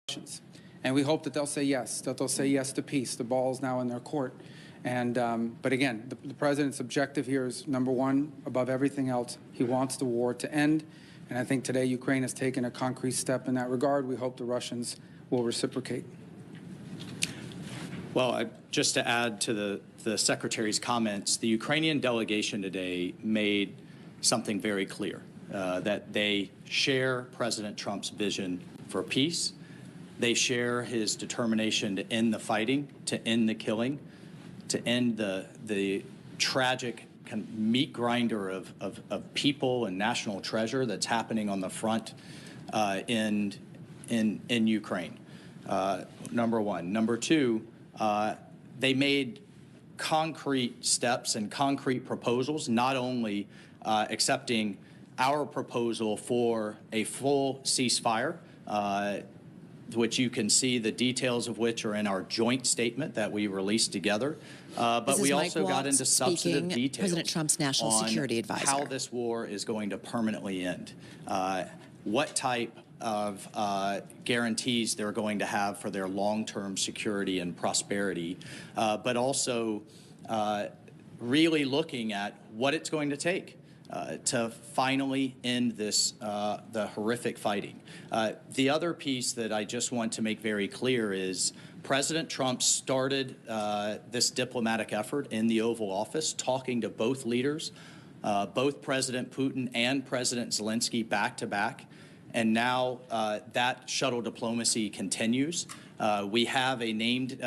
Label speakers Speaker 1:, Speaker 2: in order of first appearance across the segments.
Speaker 1: Russians. And we hope that they'll say yes, to peace. The ball is now in their court. And, but again, the president's objective here is, number one, above everything else, he wants the war to end. And I think today Ukraine has taken a concrete step in that regard. We hope the Russians will reciprocate.
Speaker 2: Well, just to add to the Secretary's comments, the Ukrainian delegation today made something very clear, that they share President Trump's vision for peace. They share his determination to end the fighting, to end the killing, to end the tragic kind of meat grinder of people and national treasure that's happening on the front in Ukraine. Number one. Number two, they made concrete steps and concrete proposals, not only accepting our proposal for a full ceasefire, which you can see the details of which are in our joint statement that we released together. But we also got into substantive details
Speaker 3: President Trump's national security advisor.
Speaker 2: How this war is going to permanently end, what type of guarantees they're going to have for their long-term security and prosperity, but also really looking at what it's going to take to finally end this, the horrific fighting. The other piece that I just want to make very clear is President Trump started this diplomatic effort in the Oval Office, talking to both leaders, both President Putin and President Zelensky back to back. And now that shuttle diplomacy continues. We have a named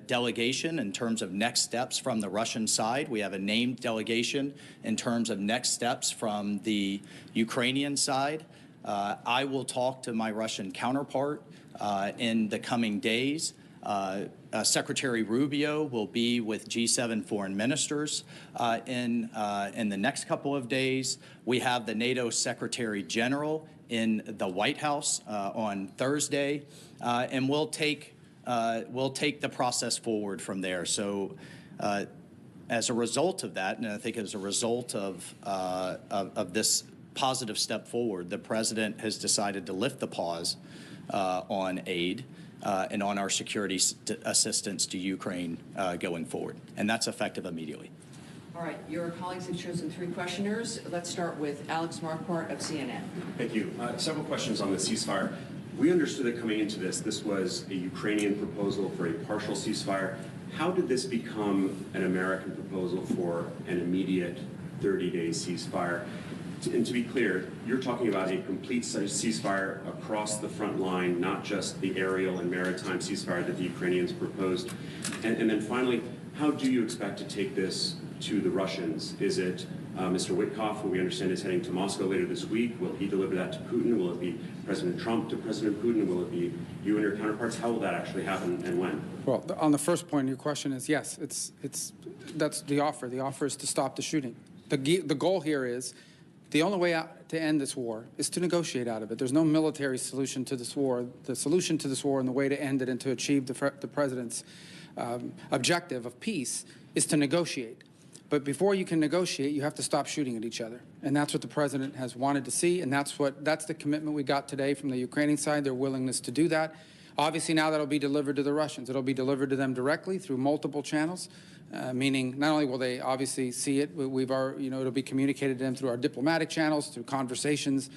Speaker 2: delegation in terms of next steps from the Russian side. We have a named delegation in terms of next steps from the Ukrainian side. I will talk to my Russian counterpart in the coming days. Secretary Rubio will be with G7 foreign ministers in the next couple of days. We have the NATO Secretary General in the White House on Thursday, and we'll take the process forward from there. So, as a result of that, and I think as a result of this positive step forward, the president has decided to lift the pause on aid and on our security assistance to Ukraine going forward, and that's effective immediately.
Speaker 4: All right, your colleagues have chosen 3 questioners. Let's start with Alex Marquardt of CNN.
Speaker 5: Thank you. Several questions on the ceasefire. We understood that coming into this was a Ukrainian proposal for a partial ceasefire. How did this become an American proposal for an immediate 30-day ceasefire? And to be clear, you're talking about a complete ceasefire across the front line, not just the aerial and maritime ceasefire that the Ukrainians proposed. And then finally, how do you expect to take this to the Russians? Is it Mr. Witkoff, who we understand is heading to Moscow later this week? Will he deliver that to Putin? Will it be President Trump to President Putin? Will it be you and your counterparts? How will that actually happen and when?
Speaker 1: Well, on the first point, your question is yes. That's the offer. The offer is to stop the shooting. The goal here is the only way out to end this war is to negotiate out of it. There's no military solution to this war. The solution to this war and the way to end it and to achieve the president's objective of peace is to negotiate. But before you can negotiate, you have to stop shooting at each other. And that's what the president has wanted to see, and that's the commitment we got today from the Ukrainian side, their willingness to do that. Obviously, now that'll be delivered to the Russians. It'll be delivered to them directly through multiple channels, meaning not only will they obviously see it, it'll be communicated to them through our diplomatic channels, through conversations,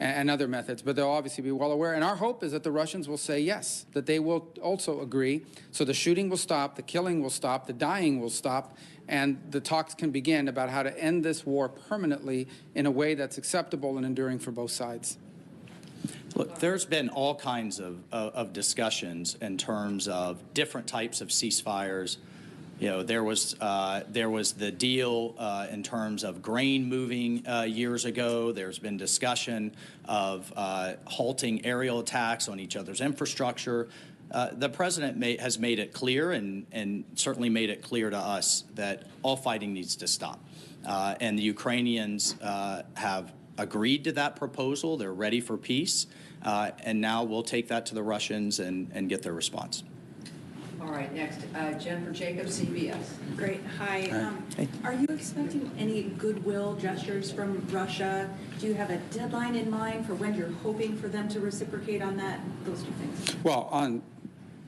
Speaker 1: and other methods, but they'll obviously be well aware. And our hope is that the Russians will say yes, that they will also agree. So the shooting will stop, the killing will stop, the dying will stop, and the talks can begin about how to end this war permanently in a way that's acceptable and enduring for both sides.
Speaker 2: Look, there's been all kinds of discussions in terms of different types of ceasefires. You know, there was the deal in terms of grain moving years ago. There's been discussion of halting aerial attacks on each other's infrastructure. The president has made it clear and certainly made it clear to us that all fighting needs to stop. And the Ukrainians have agreed to that proposal. They're ready for peace. And now we'll take that to the Russians and get their response.
Speaker 4: All right, next, Jennifer Jacobs, CBS.
Speaker 6: Great. Hi. Are you expecting any goodwill gestures from Russia? Do you have a deadline in mind for when you're hoping for them to reciprocate on that? Those two things.
Speaker 1: Well,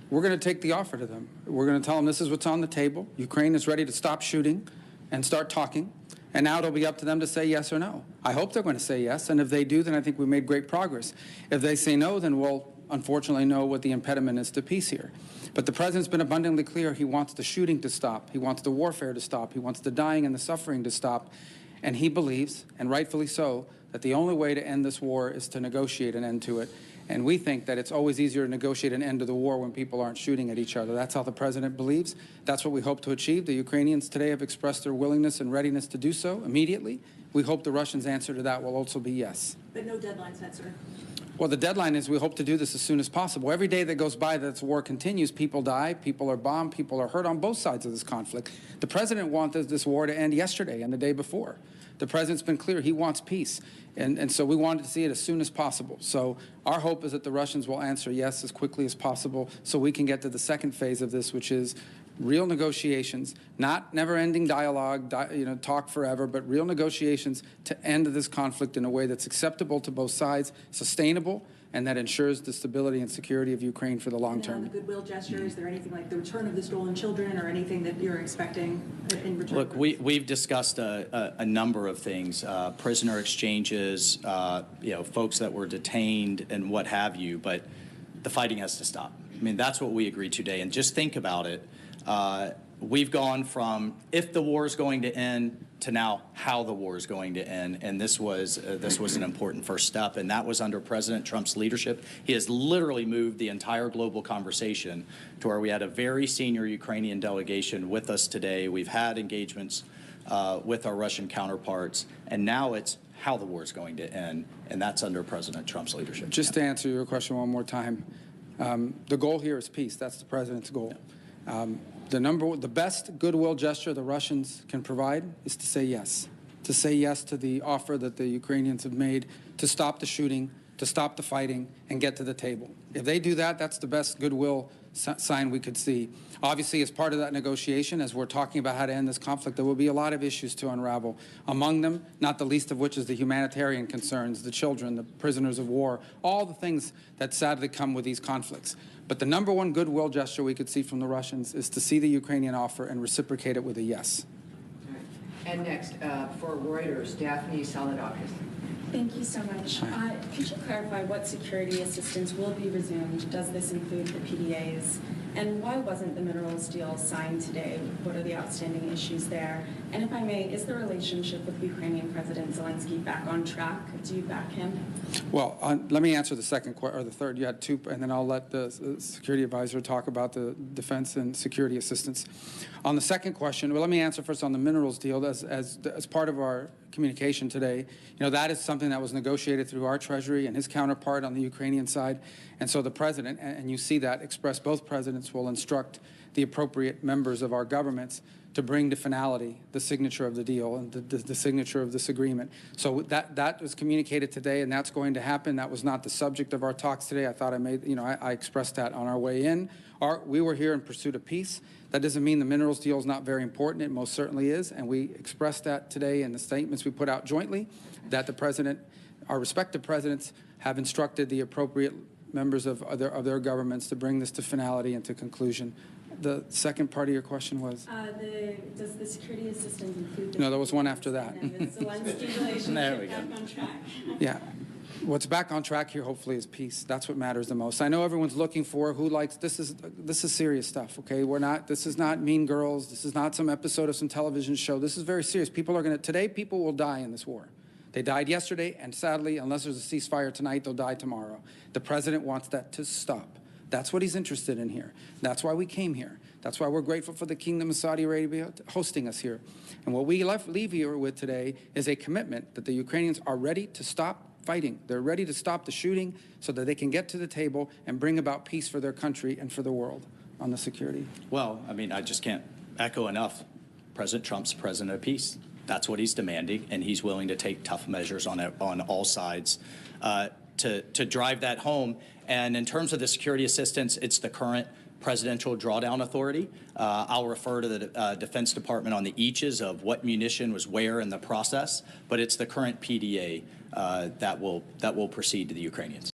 Speaker 1: we're going to take the offer to them. We're going to tell them this is what's on the table. Ukraine is ready to stop shooting and start talking. And now it'll be up to them to say yes or no. I hope they're going to say yes. And if they do, then I think we made great progress. If they say no, then we'll unfortunately know what the impediment is to peace here. But the president's been abundantly clear he wants the shooting to stop. He wants the warfare to stop. He wants the dying and the suffering to stop. And he believes, and rightfully so, that the only way to end this war is to negotiate an end to it. And we think that it's always easier to negotiate an end to the war when people aren't shooting at each other. That's how the president believes. That's what we hope to achieve. The Ukrainians today have expressed their willingness and readiness to do so immediately. We hope the Russians' answer to that will also be yes.
Speaker 6: But no deadline set, sir.
Speaker 1: Well, the deadline is we hope to do this as soon as possible. Every day that goes by that this war continues, people die, people are bombed, people are hurt on both sides of this conflict. The president wanted this war to end yesterday and the day before. The president's been clear he wants peace, and so we wanted to see it as soon as possible. So our hope is that the Russians will answer yes as quickly as possible so we can get to the second phase of this, which is real negotiations, not never-ending dialogue, talk forever, but real negotiations to end this conflict in a way that's acceptable to both sides, sustainable, and that ensures the stability and security of Ukraine for the long term.
Speaker 6: And on the goodwill gesture, is there anything like the return of the stolen children or anything that you're expecting in return?
Speaker 2: Look, we've discussed a number of things, prisoner exchanges, folks that were detained and what have you, but the fighting has to stop. I mean, that's what we agreed today. And just think about it. We've gone from if the war is going to end to now how the war is going to end, and this was an important first step, and that was under President Trump's leadership. He has literally moved the entire global conversation to where we had a very senior Ukrainian delegation with us today. We've had engagements with our Russian counterparts, and now it's how the war is going to end, and that's under President Trump's leadership.
Speaker 1: Just to answer your question one more time, the goal here is peace. That's the president's goal. The best goodwill gesture the Russians can provide is to say yes to the offer that the Ukrainians have made to stop the shooting, to stop the fighting, and get to the table. If they do that, that's the best goodwill sign we could see. Obviously, as part of that negotiation, as we're talking about how to end this conflict, there will be a lot of issues to unravel. Among them, not the least of which is the humanitarian concerns, the children, the prisoners of war, all the things that sadly come with these conflicts. But the number one goodwill gesture we could see from the Russians is to see the Ukrainian offer and reciprocate it with a yes.
Speaker 4: And next, for Reuters, Daphne Saladakis.
Speaker 7: Thank you so much. Could you clarify what security assistance will be resumed? Does this include the PDAs? And why wasn't the minerals deal signed today? What are the outstanding issues there? And if I may, is the relationship with Ukrainian President Zelensky back on track? Do you back him?
Speaker 1: Well, let me answer the second or the third. You had two, and then I'll let the security advisor talk about the defense and security assistance. On the second question, well, let me answer first on the minerals deal. As part of our communication today, that is something that was negotiated through our Treasury and his counterpart on the Ukrainian side. And so the president, and you see that expressed, both presidents will instruct the appropriate members of our governments to bring to finality the signature of the deal and the signature of this agreement. So that was communicated today, and that's going to happen. That was not the subject of our talks today. I thought I expressed that on our way in. We were here in pursuit of peace. That doesn't mean the minerals deal is not very important. It most certainly is, and we expressed that today in the statements we put out jointly, that the president, our respective presidents, have instructed the appropriate members of their governments to bring this to finality and to conclusion. The second part of your question was?
Speaker 7: Does the security assistance include the...
Speaker 1: No, there was one after that.
Speaker 7: And the Zelensky relationship
Speaker 2: There we go.
Speaker 7: back on track?
Speaker 1: Yeah. What's back on track here, hopefully, is peace. That's what matters the most. I know everyone's looking for who likes this is serious stuff, okay? This is not Mean Girls. This is not some episode of some television show. This is very serious. Today people will die in this war. They died yesterday, and sadly, unless there's a ceasefire tonight, they'll die tomorrow. The president wants that to stop. That's what he's interested in here. That's why we came here. That's why we're grateful for the Kingdom of Saudi Arabia hosting us here. And what we leave here with today is a commitment that the Ukrainians are ready to stop fighting. They're ready to stop the shooting so that they can get to the table and bring about peace for their country and for the world on the security.
Speaker 2: Well, I mean, I just can't echo enough. President Trump's president of peace. That's what he's demanding, and he's willing to take tough measures on all sides to drive that home. And in terms of the security assistance, it's the current presidential drawdown authority. I'll refer to the Defense Department on the eaches of what munition was where in the process, but it's the current PDA that will proceed to the Ukrainians.